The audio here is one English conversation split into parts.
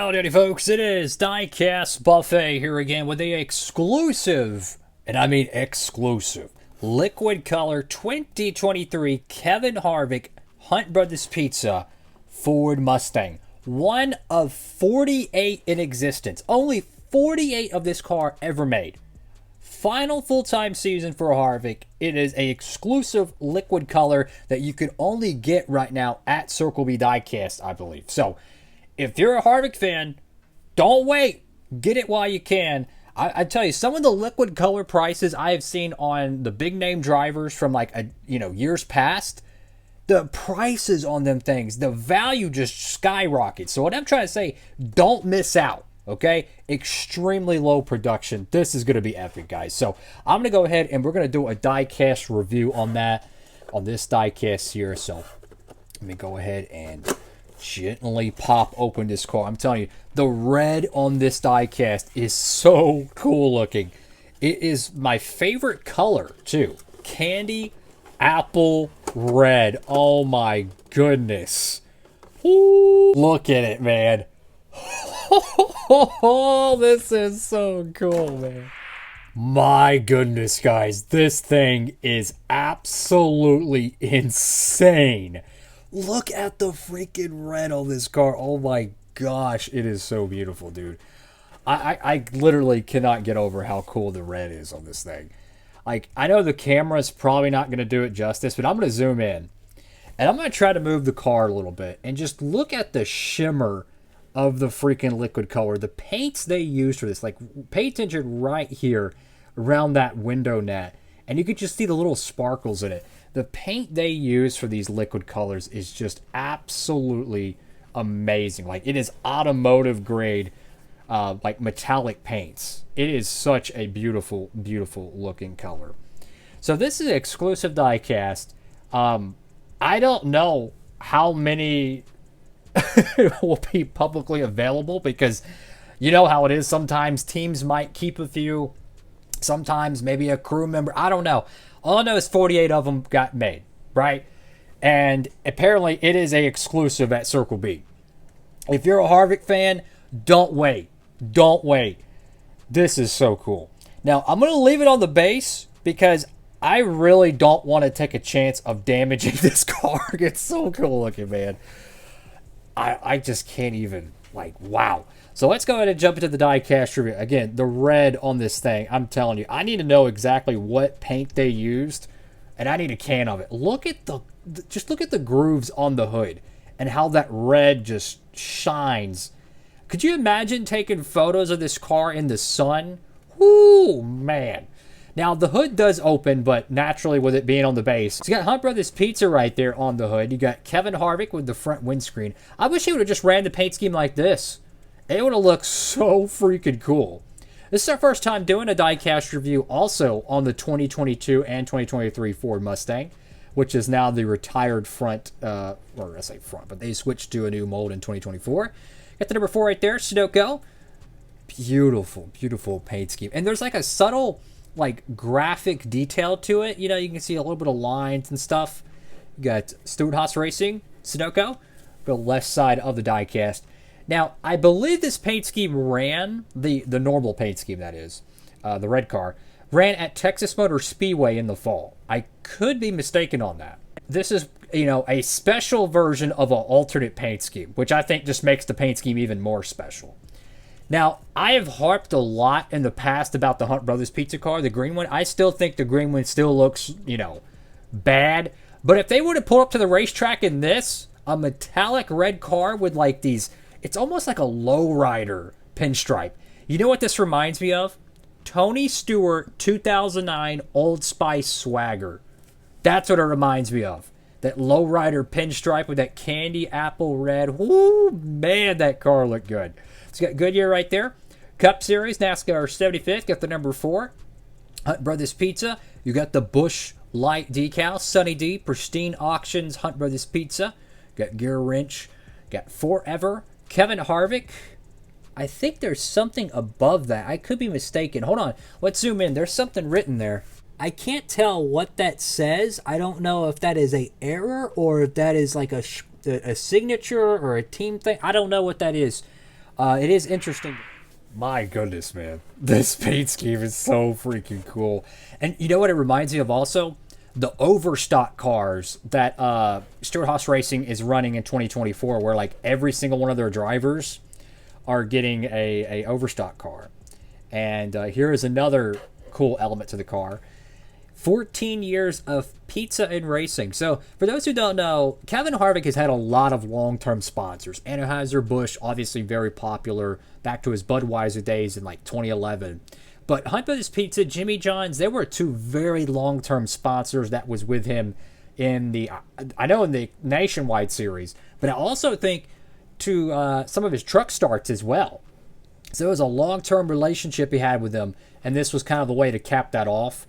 Howdy folks, it is Diecastbuffet here again with the exclusive, and I mean exclusive, liquid color 2023 Kevin Harvick Hunt Brothers Pizza Ford Mustang. One of 48 in existence. Only 48 of this car ever made. Final full-time season for Harvick. It is an exclusive liquid color that you can only get right now at Circle B Diecast, I believe. So, if you're a Harvick fan, don't wait. Get it while you can. I tell you, some of the liquid color prices I have seen on the big name drivers from years past, the prices on them things, the value just skyrockets. So what I'm trying to say, don't miss out. Okay, extremely low production. This is going to be epic, guys. So I'm going to go ahead and we're going to do a diecast review on this diecast here. So let me go ahead and gently pop open this car. I'm telling you, the red on this diecast is so cool looking. It is my favorite color too. Candy apple red. Oh my goodness. Ooh, look at it, man. Oh, this is so cool, man. My goodness, guys. This thing is absolutely insane. Look at the freaking red on this car. Oh my gosh. It is so beautiful, dude. I literally cannot get over how cool the red is on this thing. Like, I know the camera's probably not going to do it justice, but I'm going to zoom in. And I'm going to try to move the car a little bit. And just look at the shimmer of the freaking liquid color. The paints they used for this. Like, pay attention right here around that window net. And you could just see the little sparkles in it. The paint they use for these liquid colors is just absolutely amazing. Like, it is automotive grade, like metallic paints. It is such a beautiful, beautiful looking color. So this is an exclusive diecast. I don't know how many will be publicly available because you know how it is. Sometimes teams might keep a few. Sometimes maybe a crew member. I don't know. All I know is 48 of them got made, right? And apparently it is a exclusive at Circle B. If you're a Harvick fan, don't wait. Don't wait. This is so cool. Now, I'm going to leave it on the base because I really don't want to take a chance of damaging this car. It's so cool looking, man. I just can't even, like, wow. So let's go ahead and jump into the diecast review. Again, the red on this thing, I'm telling you, I need to know exactly what paint they used, and I need a can of it. Look at just look at the grooves on the hood and how that red just shines. Could you imagine taking photos of this car in the sun? Whoo, man. Now, the hood does open, but naturally with it being on the base. So you got Hunt Brothers Pizza right there on the hood. You got Kevin Harvick with the front windscreen. I wish he would have just ran the paint scheme like this. It would have looked so freaking cool. This is our first time doing a diecast review also on the 2022 and 2023 Ford Mustang, which is now the retired front, or I say front, but they switched to a new mold in 2024. Got the number 4 right there, Sudoku. Beautiful, beautiful paint scheme. And there's like a subtle, like, graphic detail to it. You know, you can see a little bit of lines and stuff. You got Stewart Haas Racing, Sudoku, the left side of the diecast. Now, I believe this paint scheme ran, the normal paint scheme that is, the red car, ran at Texas Motor Speedway in the fall. I could be mistaken on that. This is, you know, a special version of an alternate paint scheme, which I think just makes the paint scheme even more special. Now, I have harped a lot in the past about the Hunt Brothers Pizza car, the green one. I still think the green one still looks, you know, bad. But if they were to pull up to the racetrack in this, a metallic red car with like these, it's almost like a lowrider pinstripe. You know what this reminds me of? Tony Stewart 2009 Old Spice swagger. That's what it reminds me of. That lowrider pinstripe with that candy apple red. Whoo, man, that car looked good. It's got Goodyear right there. Cup Series, NASCAR 75th. Got the number 4. Hunt Brothers Pizza. You got the Bush Light decal. Sunny D, Pristine Auctions, Hunt Brothers Pizza. Got Gear Wrench. Got Forever. Kevin Harvick. I think there's something above that. I could be mistaken. Hold on. Let's zoom in. There's something written there. I can't tell what that says. I don't know if that is an error or if that is like a signature or a team thing. I don't know what that is. It is interesting. My goodness, man. This paint scheme is so freaking cool. And you know what it reminds me of also? The overstock cars that Stewart-Haas Racing is running in 2024, where like every single one of their drivers are getting a overstock car. And here is another cool element to the car. 14 years of pizza and racing. So, for those who don't know, Kevin Harvick has had a lot of long-term sponsors. Anheuser-Busch, obviously very popular, back to his Budweiser days in like 2011. But Hunt Brothers Pizza, Jimmy John's, they were two very long-term sponsors that was with him in the, I know in the Nationwide series, but I also think to some of his truck starts as well. So it was a long-term relationship he had with them, and this was kind of the way to cap that off.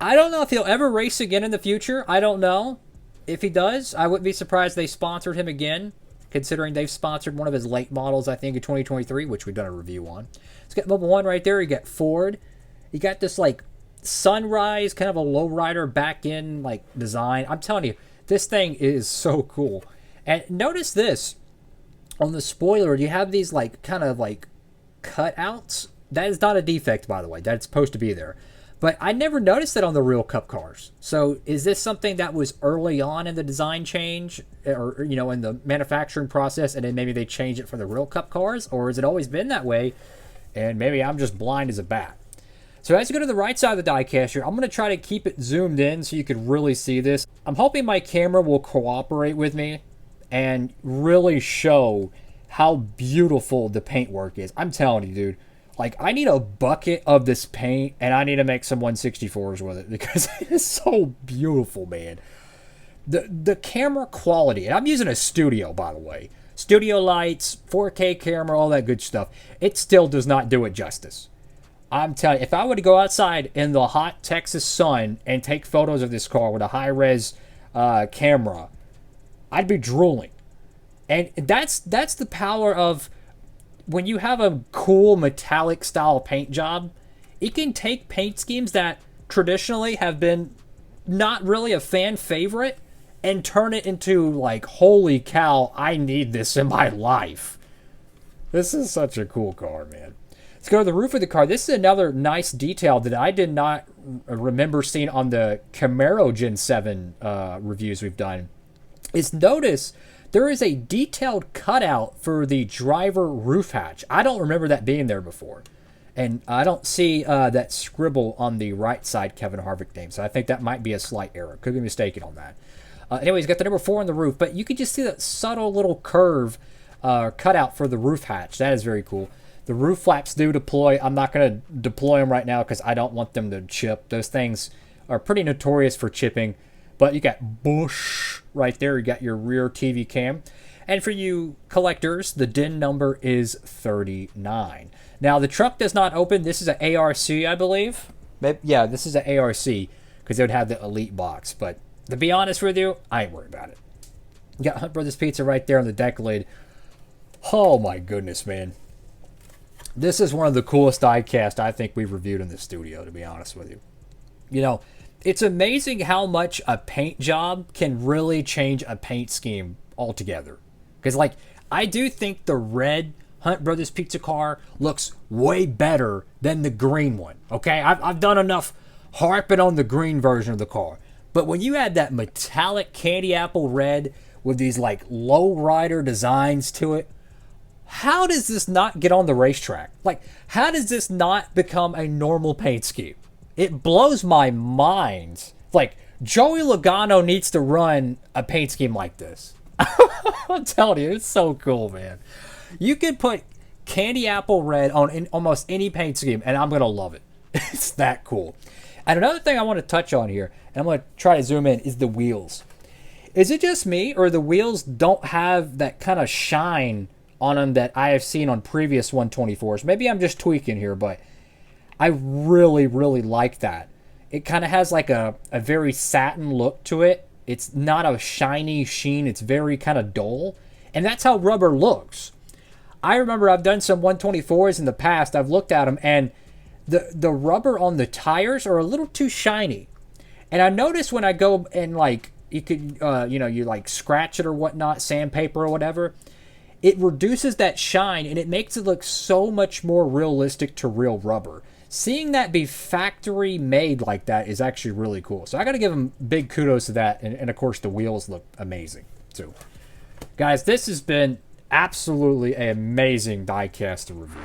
I don't know if he'll ever race again in the future. I don't know. If he does, I wouldn't be surprised they sponsored him again, considering they've sponsored one of his late models, I think, in 2023, which we've done a review on. Let's get Mobile 1 right there. You got Ford. You got this, like, sunrise, kind of a lowrider back-end, like, design. I'm telling you, this thing is so cool. And notice this. On the spoiler, you have these, like, kind of, like, cutouts. That is not a defect, by the way. That's supposed to be there. But I never noticed it on the real Cup cars. So is this something that was early on in the design change or, you know, in the manufacturing process, and then maybe they changed it for the real Cup cars? Or has it always been that way? And maybe I'm just blind as a bat. So as you go to the right side of the diecast here, I'm going to try to keep it zoomed in so you can really see this. I'm hoping my camera will cooperate with me and really show how beautiful the paintwork is. I'm telling you, dude. Like, I need a bucket of this paint, and I need to make some 164s with it because it is so beautiful, man. The camera quality, and I'm using a studio, by the way. Studio lights, 4K camera, all that good stuff. It still does not do it justice. I'm telling you, if I were to go outside in the hot Texas sun and take photos of this car with a high-res camera, I'd be drooling. And that's the power of... when you have a cool metallic style paint job, it can take paint schemes that traditionally have been not really a fan favorite and turn it into like, holy cow, I need this in my life. This is such a cool car, man. Let's go to the roof of the car. This is another nice detail that I did not remember seeing on the Camaro Gen 7 reviews we've done. Is notice... there is a detailed cutout for the driver roof hatch. I don't remember that being there before. And I don't see that scribble on the right side Kevin Harvick name. So I think that might be a slight error. Could be mistaken on that. Anyways, got the number 4 on the roof. But you can just see that subtle little curve cutout for the roof hatch. That is very cool. The roof flaps do deploy. I'm not going to deploy them right now because I don't want them to chip. Those things are pretty notorious for chipping. But you got Bush right there. You got your rear TV cam. And for you collectors, the DIN number is 39. Now, the truck does not open. This is an ARC, I believe. Yeah, this is an ARC because they would have the Elite box. But to be honest with you, I ain't worried about it. You got Hunt Brothers Pizza right there on the deck lid. Oh, my goodness, man. This is one of the coolest diecast I think we've reviewed in the studio, to be honest with you. You know... it's amazing how much a paint job can really change a paint scheme altogether. Because, like, I do think the red Hunt Brothers Pizza car looks way better than the green one. Okay? I've done enough harping on the green version of the car. But when you add that metallic candy apple red with these, like, low rider designs to it, how does this not get on the racetrack? Like, how does this not become a normal paint scheme? It blows my mind. Like, Joey Logano needs to run a paint scheme like this. I'm telling you, it's so cool, man. You can put candy apple red on almost any paint scheme, and I'm going to love it. It's that cool. And another thing I want to touch on here, and I'm going to try to zoom in, is the wheels. Is it just me, or the wheels don't have that kind of shine on them that I have seen on previous 124s? Maybe I'm just tweaking here, but... I really, really like that. It kind of has like a very satin look to it. It's not a shiny sheen. It's very kind of dull. And that's how rubber looks. I remember I've done some 124s in the past. I've looked at them, and the rubber on the tires are a little too shiny. And I notice when I go and, like, you could, you like scratch it or whatnot, sandpaper or whatever, it reduces that shine and it makes it look so much more realistic to real rubber. Seeing that be factory made like that is actually really cool. So I got to give them big kudos to that. And of course, the wheels look amazing too. Guys, this has been absolutely an amazing diecast review.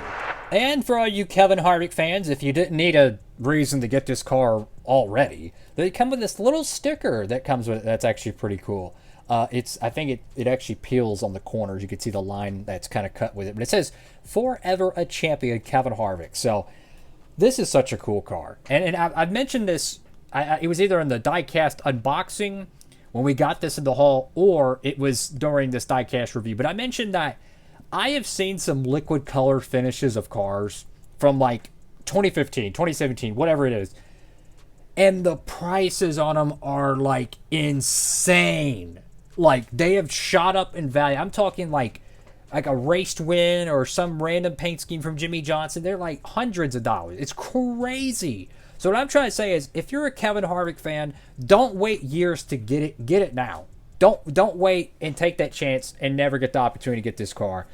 And for all you Kevin Harvick fans, if you didn't need a reason to get this car already, they come with this little sticker that comes with it that's actually pretty cool. I think it actually peels on the corners. You can see the line that's kind of cut with it. But it says, "Forever a Champion, Kevin Harvick." So this is such a cool car. And I've mentioned this. It was either in the diecast unboxing when we got this in the haul, or it was during this diecast review. But I mentioned that I have seen some liquid color finishes of cars from like 2015, 2017, whatever it is. And the prices on them are like insane. Like they have shot up in value. I'm talking like a race to win or some random paint scheme from Jimmy Johnson. They're like hundreds of dollars. It's crazy. So what I'm trying to say is, if you're a Kevin Harvick fan, don't wait years to get it. Get it now. Don't wait and take that chance and never get the opportunity to get this car.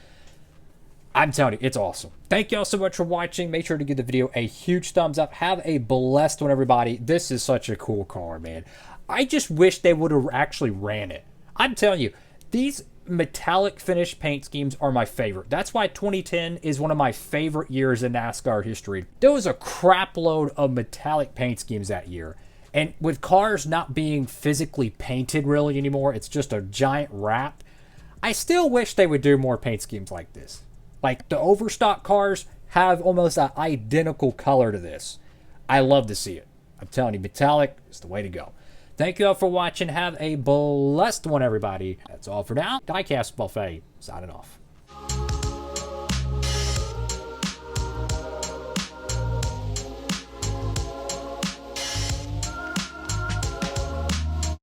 I'm telling you, it's awesome. Thank y'all so much for watching. Make sure to give the video a huge thumbs up. Have a blessed one, everybody. This is such a cool car, man. I just wish they would have actually ran it. I'm telling you, these metallic finish paint schemes are my favorite. That's why 2010 is one of my favorite years in NASCAR history. There was a crap load of metallic paint schemes that year. And with cars not being physically painted really anymore, it's just a giant wrap. I still wish they would do more paint schemes like this. Like the overstock cars have almost an identical color to this. I love to see it. I'm telling you, metallic is the way to go. Thank you all for watching. Have a blessed one, everybody. That's all for now. Diecast Buffet signing off.